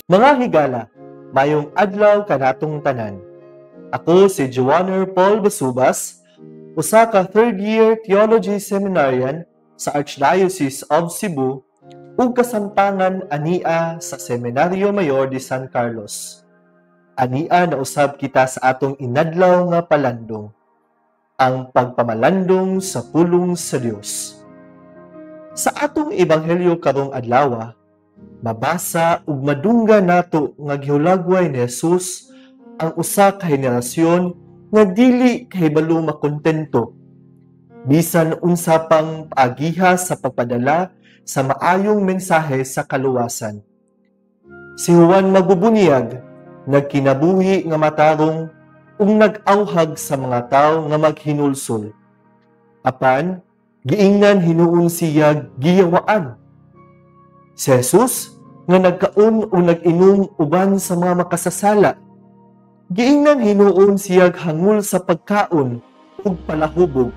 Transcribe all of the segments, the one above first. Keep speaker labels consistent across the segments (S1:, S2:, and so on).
S1: Mga higala, mayong adlaw kanatong tanan. Ako si Joanner Paul Basubas, usa ka third-year theology seminarian sa Archdiocese of Cebu ug kasamtangan ania sa Seminario Mayor de San Carlos. Ania na usab kita sa atong inadlaw nga palandong, ang pagpamalandong sa pulong sa Dios. Sa atong ebanghelyo karong adlaw, mabasa ug madungga nato nga gihulagway ni Jesus ang usa ka henerasyon nga dili kahibalo makontento bisan unsa pang paagiha sa pagpadala sa maayong mensahe sa kaluwasan. Si Juan Magbubunyag nagkinabuhi nga matarong ug nag-awhag sa mga tawo nga maghinulsol. Apan giingnan hinuon siya giyawaan. Si Jesus nga nagkaon o nag-inom uban sa mga makasasala. Giingnan hinuon siya hangul sa pagkaon ug palahubog.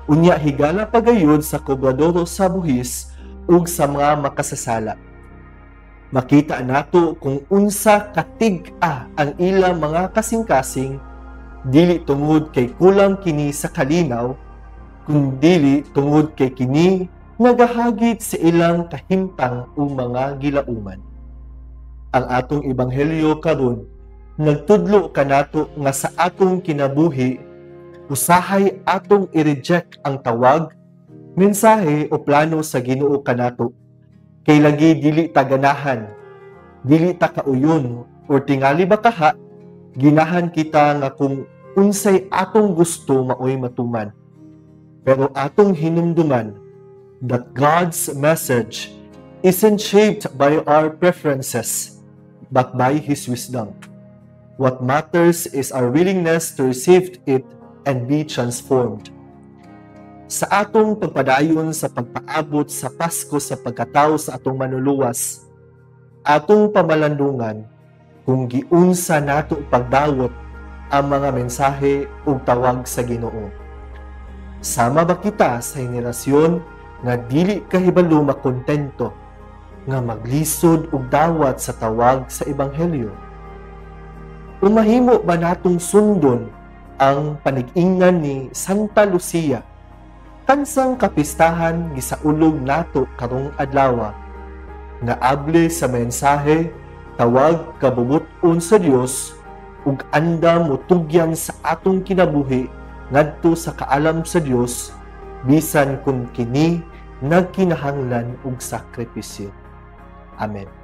S1: Unya higala pagayod sa kobradoro sa buhis ug sa mga makasasala. Makita nato kung unsa katig-a ang ilang mga kasing-kasing, dili tungod kay kulang kini sa kalinaw, kundi tungod kay kini nagahagit sa ilang kahimtang o mga gilauman. Ang atong ebanghelyo karon nagtudlo kanato nga sa atong kinabuhi usahay atong i-reject ang tawag, mensahe o plano sa Ginoo kanato. Kay lagi dili ta ganahan, dili ta kauyon o tingali bakaha, ginahan kita nga kung unsay atong gusto maoy matuman. Pero atong hinumduman that God's message isn't shaped by our preferences, but by His wisdom. What matters is our willingness to receive it and be transformed. Sa atong pagpadayon sa pagpaabot sa Pasko sa pagkatao sa atong manuluwas, atong pamalandungan kung giunsa nato pagdawat ang mga mensahe ug tawag sa Ginoo. Sama ba kita sa henerasyon nga dili kahibalo makontento nga maglisod og dawat sa tawag sa ebanghelyo? Umahimo ba natong sundon ang panig-ingan ni Santa Lucia kansang kapistahan gisaulog nato karong adlaw nga able sa mensahe tawag kabubut-on sa Dios ug andam motugyan sa atong kinabuhi ngadto sa kaalam sa Dios bisan kung kini nagkinahanglan og sakripisyo. Amen.